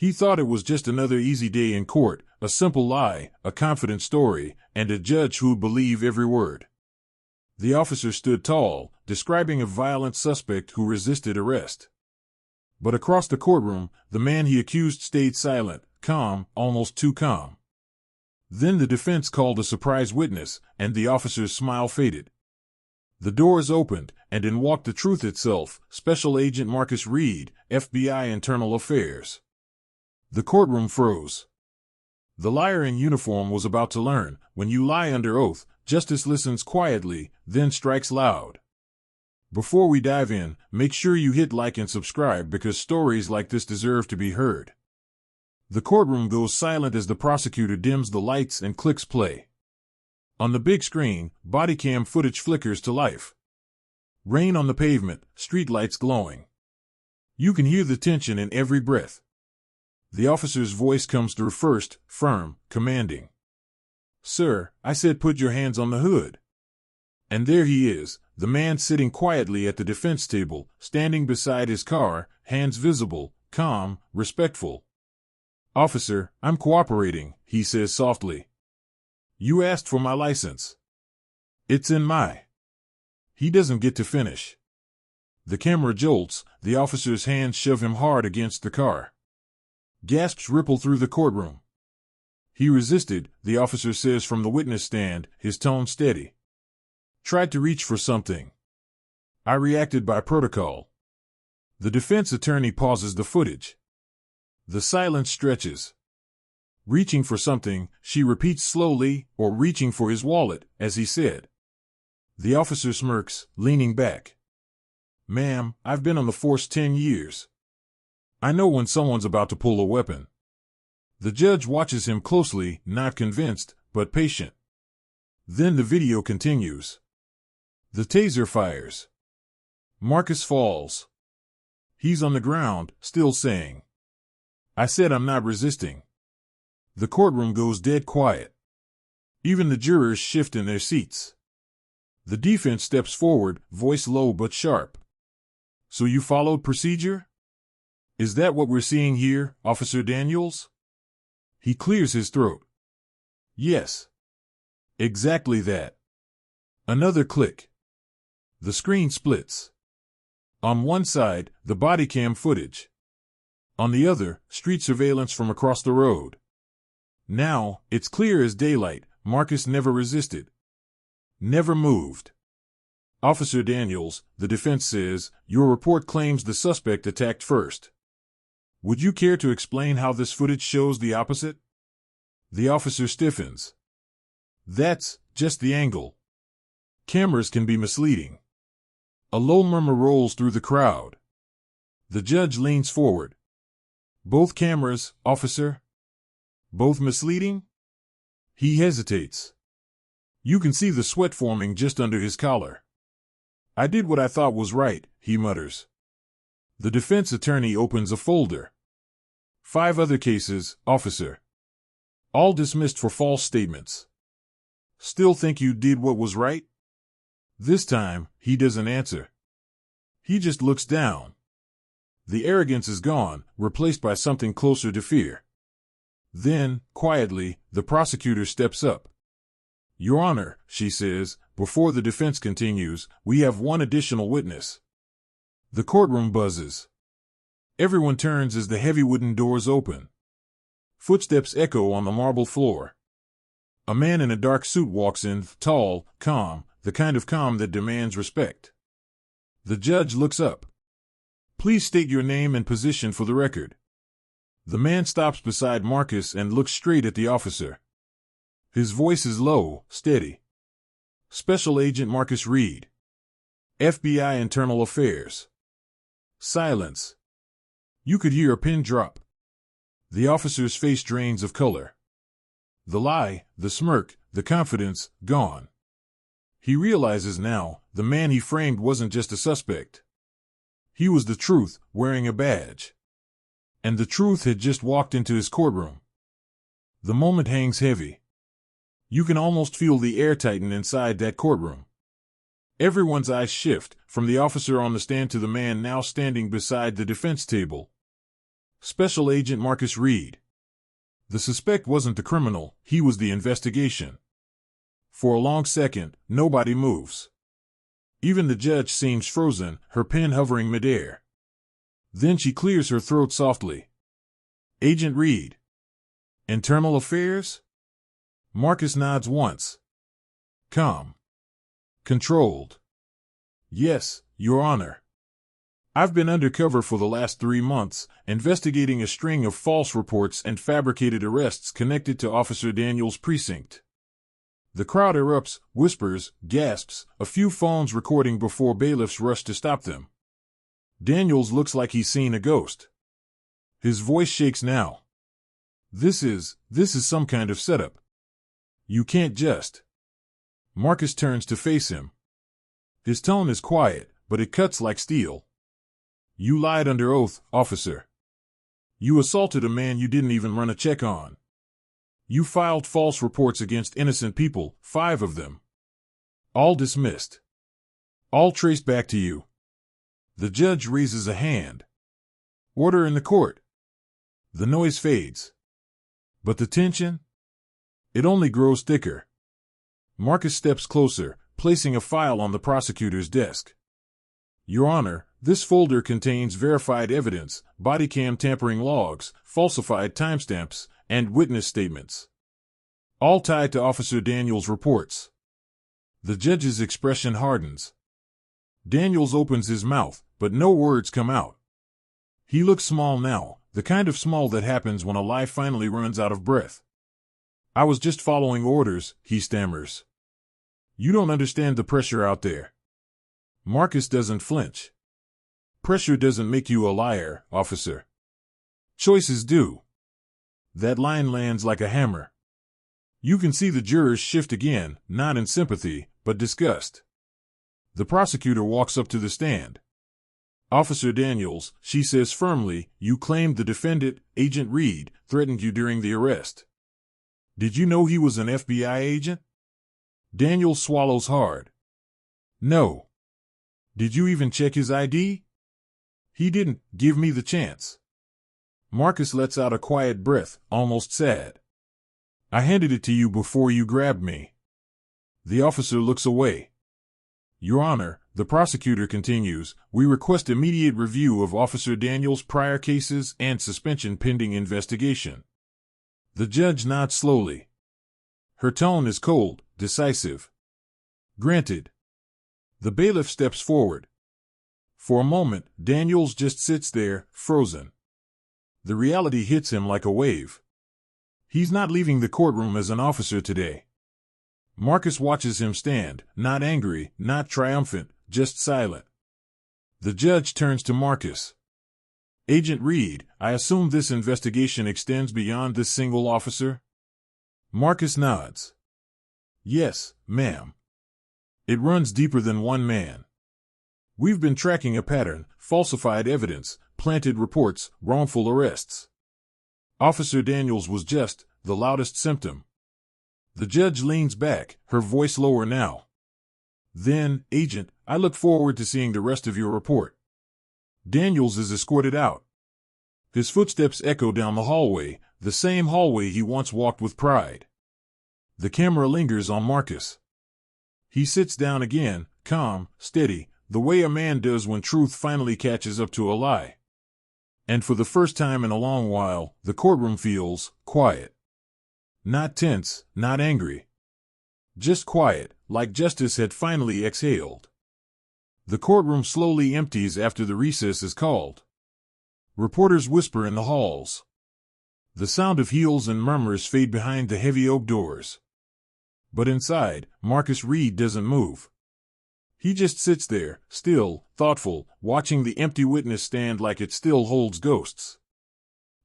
He thought it was just another easy day in court, a simple lie, a confident story, and a judge who'd believe every word. The officer stood tall, describing a violent suspect who resisted arrest. But across the courtroom, the man he accused stayed silent, calm, almost too calm. Then the defense called a surprise witness, and the officer's smile faded. The doors opened, and in walked the truth itself, Special Agent Marcus Reed, FBI Internal Affairs. The courtroom froze. The liar in uniform was about to learn, when you lie under oath, justice listens quietly, then strikes loud. Before we dive in, make sure you hit like and subscribe because stories like this deserve to be heard. The courtroom goes silent as the prosecutor dims the lights and clicks play. On the big screen, body cam footage flickers to life. Rain on the pavement, streetlights glowing. You can hear the tension in every breath. The officer's voice comes through first, firm, commanding. "Sir, I said put your hands on the hood." And there he is, the man sitting quietly at the defense table, standing beside his car, hands visible, calm, respectful. "Officer, I'm cooperating," he says softly. "You asked for my license. It's in my..." He doesn't get to finish. The camera jolts, the officer's hands shove him hard against the car. Gasps ripple through the courtroom. "He resisted," the officer says from the witness stand, his tone steady. "Tried to reach for something. I reacted by protocol." The defense attorney pauses the footage. The silence stretches. "Reaching for something," she repeats slowly, "or reaching for his wallet, as he said." The officer smirks, leaning back. "Ma'am, I've been on the force 10 years. I know when someone's about to pull a weapon." The judge watches him closely, not convinced, but patient. Then the video continues. The taser fires. Marcus falls. He's on the ground, still saying, "I said I'm not resisting." The courtroom goes dead quiet. Even the jurors shift in their seats. The defense steps forward, voice low but sharp. "So you followed procedure? Is that what we're seeing here, Officer Daniels?" He clears his throat. "Yes. Exactly that." Another click. The screen splits. On one side, the body cam footage. On the other, street surveillance from across the road. Now, it's clear as daylight, Marcus never resisted. Never moved. "Officer Daniels," the defense says, "your report claims the suspect attacked first. Would you care to explain how this footage shows the opposite?" The officer stiffens. "That's just the angle. Cameras can be misleading." A low murmur rolls through the crowd. The judge leans forward. "Both cameras, officer? Both misleading?" He hesitates. You can see the sweat forming just under his collar. "I did what I thought was right," he mutters. The defense attorney opens a folder. 5 other cases, officer. All dismissed for false statements. Still think you did what was right? This time, he doesn't answer. He just looks down. The arrogance is gone, replaced by something closer to fear. Then, quietly, the prosecutor steps up. "Your Honor," she says, before the defense continues, "we have one additional witness." The courtroom buzzes. Everyone turns as the heavy wooden doors open. Footsteps echo on the marble floor. A man in a dark suit walks in, tall, calm, the kind of calm that demands respect. The judge looks up. "Please state your name and position for the record." The man stops beside Marcus and looks straight at the officer. His voice is low, steady. "Special Agent Marcus Reed. FBI Internal Affairs." Silence. You could hear a pin drop. The officer's face drains of color. The lie, the smirk, the confidence, gone. He realizes now, the man he framed wasn't just a suspect. He was the truth, wearing a badge. And the truth had just walked into his courtroom. The moment hangs heavy. You can almost feel the air tighten inside that courtroom. Everyone's eyes shift, from the officer on the stand to the man now standing beside the defense table. Special Agent Marcus Reed. The suspect wasn't the criminal, he was the investigation. For a long second, nobody moves. Even the judge seems frozen, her pen hovering midair. Then she clears her throat softly. Agent Reed. Internal Affairs? Marcus nods once. Calm. Controlled. Yes, Your Honor. I've been undercover for the last 3 months, investigating a string of false reports and fabricated arrests connected to Officer Daniels' precinct. The crowd erupts, whispers, gasps, a few phones recording before bailiffs rush to stop them. Daniels looks like he's seen a ghost. His voice shakes now. This is some kind of setup. You can't just. Marcus turns to face him. His tone is quiet, but it cuts like steel. You lied under oath, officer. You assaulted a man you didn't even run a check on. You filed false reports against innocent people, 5 of them. All dismissed. All traced back to you. The judge raises a hand. Order in the court. The noise fades. But the tension? It only grows thicker. Marcus steps closer, placing a file on the prosecutor's desk. Your Honor, this folder contains verified evidence, body cam tampering logs, falsified timestamps, and witness statements. All tied to Officer Daniels' reports. The judge's expression hardens. Daniels opens his mouth, but no words come out. He looks small now, the kind of small that happens when a lie finally runs out of breath. I was just following orders, he stammers. You don't understand the pressure out there. Marcus doesn't flinch. Pressure doesn't make you a liar, officer. Choices do. That line lands like a hammer. You can see the jurors shift again, not in sympathy, but disgust. The prosecutor walks up to the stand. Officer Daniels, she says firmly, you claimed the defendant, Agent Reed, threatened you during the arrest. Did you know he was an FBI agent? Daniels swallows hard. No. Did you even check his ID? He didn't give me the chance. Marcus lets out a quiet breath, almost sad. I handed it to you before you grabbed me. The officer looks away. Your Honor, the prosecutor continues, we request immediate review of Officer Daniels' prior cases and suspension pending investigation. The judge nods slowly. Her tone is cold, decisive. Granted. The bailiff steps forward. For a moment, Daniels just sits there, frozen. The reality hits him like a wave. He's not leaving the courtroom as an officer today. Marcus watches him stand, not angry, not triumphant, just silent. The judge turns to Marcus. Agent Reed, I assume this investigation extends beyond this single officer? Marcus nods. Yes, ma'am. It runs deeper than one man. We've been tracking a pattern, falsified evidence, planted reports, wrongful arrests. Officer Daniels was just the loudest symptom. The judge leans back, her voice lower now. Then, Agent, I look forward to seeing the rest of your report. Daniels is escorted out. His footsteps echo down the hallway, the same hallway he once walked with pride. The camera lingers on Marcus. He sits down again, calm, steady, the way a man does when truth finally catches up to a lie. And for the first time in a long while, the courtroom feels quiet. Not tense, not angry. Just quiet, like justice had finally exhaled. The courtroom slowly empties after the recess is called. Reporters whisper in the halls. The sound of heels and murmurs fade behind the heavy oak doors. But inside, Marcus Reed doesn't move. He just sits there, still, thoughtful, watching the empty witness stand like it still holds ghosts.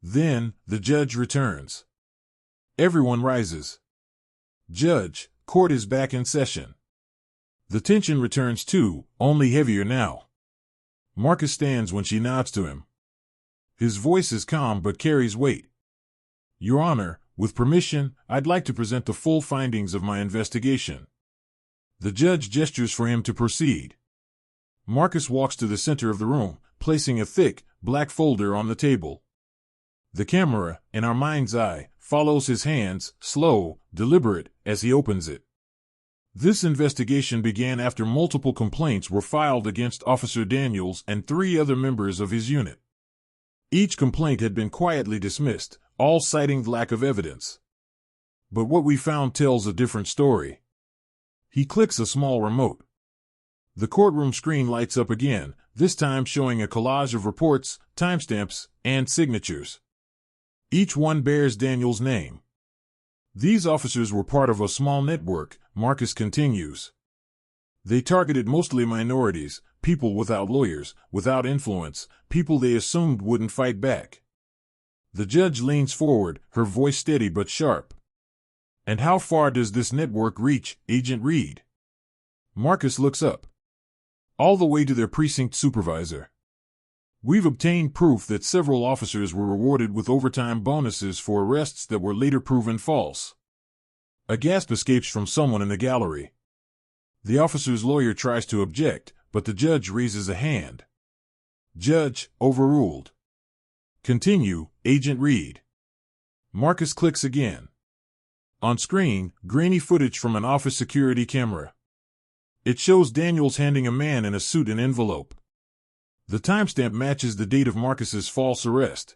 Then, the judge returns. Everyone rises. Judge, court is back in session. The tension returns too, only heavier now. Marcus stands when she nods to him. His voice is calm but carries weight. Your Honor, with permission, I'd like to present the full findings of my investigation. The judge gestures for him to proceed. Marcus walks to the center of the room, placing a thick, black folder on the table. The camera, in our mind's eye, follows his hands, slow, deliberate, as he opens it. This investigation began after multiple complaints were filed against Officer Daniels and 3 other members of his unit. Each complaint had been quietly dismissed, all citing lack of evidence. But what we found tells a different story. He clicks a small remote. The courtroom screen lights up again, this time showing a collage of reports, timestamps, and signatures. Each one bears Daniel's name. These officers were part of a small network, Marcus continues. They targeted mostly minorities, people without lawyers, without influence, people they assumed wouldn't fight back. The judge leans forward, her voice steady but sharp. And how far does this network reach, Agent Reed? Marcus looks up. All the way to their precinct supervisor. We've obtained proof that several officers were rewarded with overtime bonuses for arrests that were later proven false. A gasp escapes from someone in the gallery. The officer's lawyer tries to object, but the judge raises a hand. Judge, overruled. Continue, Agent Reed. Marcus clicks again. On screen, grainy footage from an office security camera. It shows Daniels handing a man in a suit an envelope. The timestamp matches the date of Marcus's false arrest.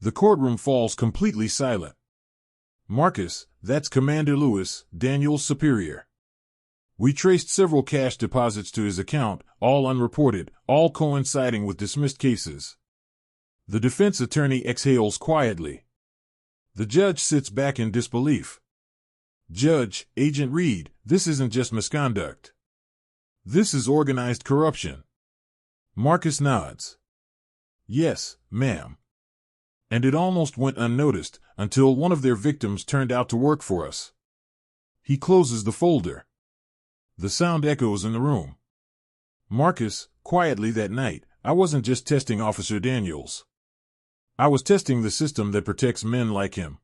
The courtroom falls completely silent. Marcus, that's Commander Lewis, Daniels' superior. We traced several cash deposits to his account, all unreported, all coinciding with dismissed cases. The defense attorney exhales quietly. The judge sits back in disbelief. Judge, Agent Reed, this isn't just misconduct. This is organized corruption. Marcus nods. Yes, ma'am. And it almost went unnoticed until one of their victims turned out to work for us. He closes the folder. The sound echoes in the room. Marcus, quietly that night, I wasn't just testing Officer Daniels. I was testing the system that protects men like him.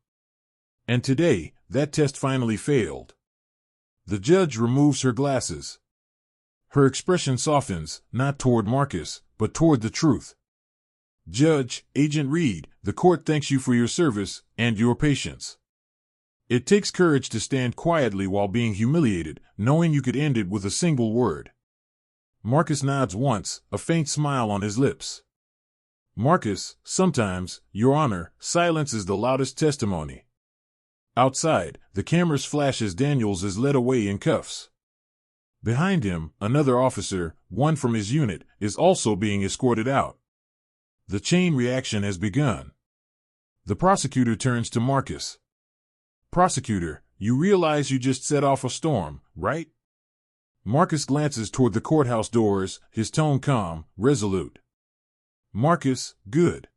And today, that test finally failed. The judge removes her glasses. Her expression softens, not toward Marcus, but toward the truth. Judge, Agent Reed, the court thanks you for your service and your patience. It takes courage to stand quietly while being humiliated, knowing you could end it with a single word. Marcus nods once, a faint smile on his lips. Marcus, sometimes, Your Honor, silence is the loudest testimony. Outside, the cameras flash as Daniels is led away in cuffs. Behind him, another officer, one from his unit, is also being escorted out. The chain reaction has begun. The prosecutor turns to Marcus. Prosecutor, you realize you just set off a storm, right? Marcus glances toward the courthouse doors, his tone calm, resolute. Marcus, good.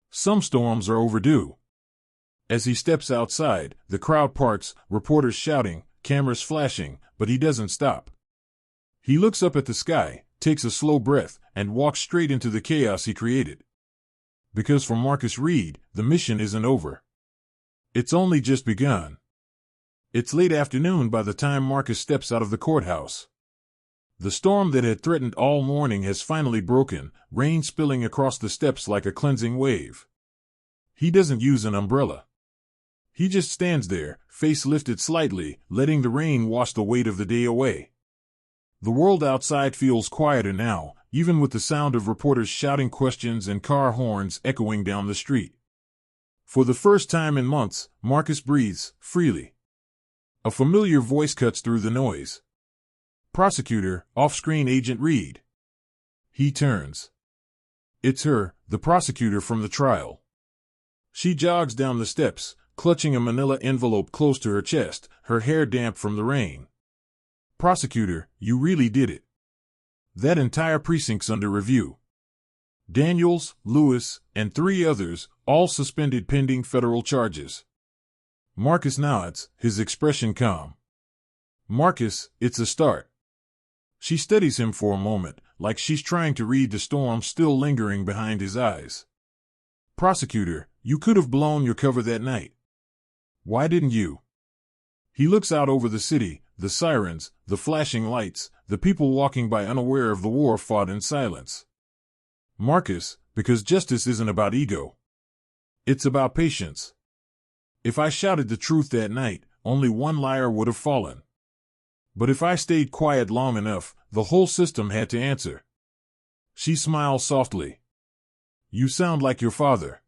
Some storms are overdue. As he steps outside, the crowd parts, reporters shouting, cameras flashing, but he doesn't stop. He looks up at the sky, takes a slow breath, and walks straight into the chaos he created. Because for Marcus Reed, the mission isn't over. It's only just begun. It's late afternoon by the time Marcus steps out of the courthouse. The storm that had threatened all morning has finally broken, rain spilling across the steps like a cleansing wave. He doesn't use an umbrella. He just stands there, face lifted slightly, letting the rain wash the weight of the day away. The world outside feels quieter now, even with the sound of reporters shouting questions and car horns echoing down the street. For the first time in months, Marcus breathes freely. A familiar voice cuts through the noise. Prosecutor, off-screen Agent Reed. He turns. It's her, the prosecutor from the trial. She jogs down the steps, clutching a manila envelope close to her chest, her hair damp from the rain. Prosecutor, you really did it. That entire precinct's under review. Daniels, Lewis, and 3 others, all suspended pending federal charges. Marcus nods, his expression calm. Marcus, it's a start. She studies him for a moment, like she's trying to read the storm still lingering behind his eyes. Prosecutor, you could have blown your cover that night. Why didn't you? He looks out over the city, the sirens, the flashing lights, the people walking by unaware of the war fought in silence. Marcus, because justice isn't about ego. It's about patience. If I shouted the truth that night, only one liar would have fallen. But if I stayed quiet long enough, the whole system had to answer. She smiles softly. You sound like your father.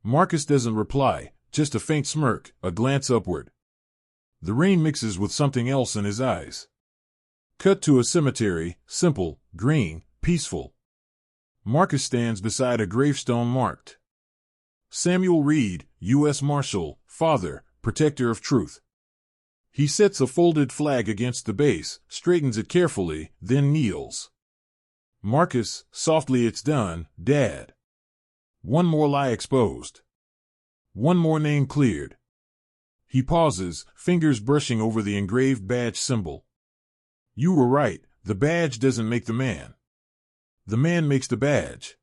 Marcus doesn't reply, just a faint smirk, a glance upward. The rain mixes with something else in his eyes. Cut to a cemetery, simple, green, peaceful. Marcus stands beside a gravestone marked Samuel Reed, U.S. Marshal, Father, Protector of Truth. He sets a folded flag against the base, straightens it carefully, then kneels. Marcus, softly, it's done, Dad. One more lie exposed. One more name cleared. He pauses, fingers brushing over the engraved badge symbol. You were right, the badge doesn't make the man. The man makes the badge.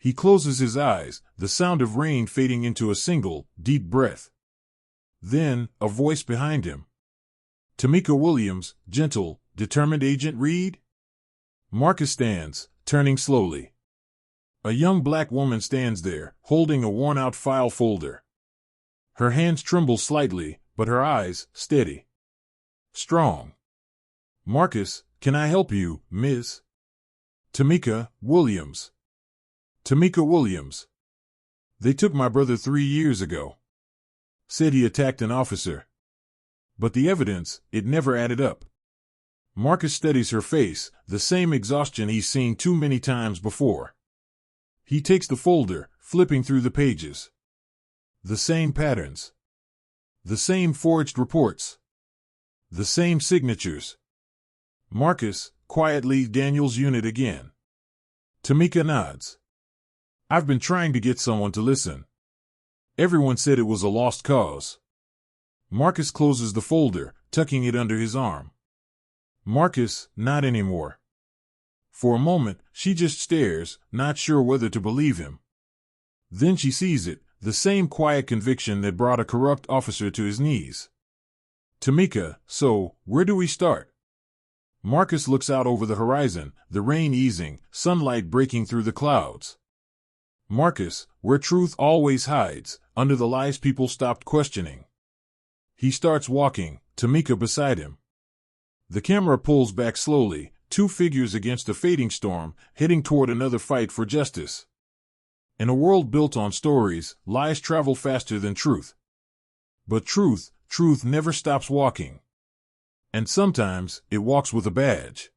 He closes his eyes, the sound of rain fading into a single, deep breath. Then, a voice behind him. Tamika Williams, gentle, determined Agent Reed? Marcus stands, turning slowly. A young black woman stands there, holding a worn-out file folder. Her hands tremble slightly, but her eyes, steady. Strong. Marcus, can I help you, Ms. Tamika Williams. Tamika Williams. They took my brother 3 years ago. Said he attacked an officer. But the evidence, it never added up. Marcus studies her face, the same exhaustion he's seen too many times before. He takes the folder, flipping through the pages. The same patterns. The same forged reports. The same signatures. Marcus, quietly, Daniel's unit again. Tamika nods. I've been trying to get someone to listen. Everyone said it was a lost cause. Marcus closes the folder, tucking it under his arm. Marcus, not anymore. For a moment, she just stares, not sure whether to believe him. Then she sees it, the same quiet conviction that brought a corrupt officer to his knees. Tamika, so, where do we start? Marcus looks out over the horizon, the rain easing, sunlight breaking through the clouds. Marcus, where truth always hides, under the lies people stopped questioning. He starts walking, Tamika beside him. The camera pulls back slowly, two figures against a fading storm, heading toward another fight for justice. In a world built on stories, lies travel faster than truth. But truth never stops walking. And sometimes, it walks with a badge.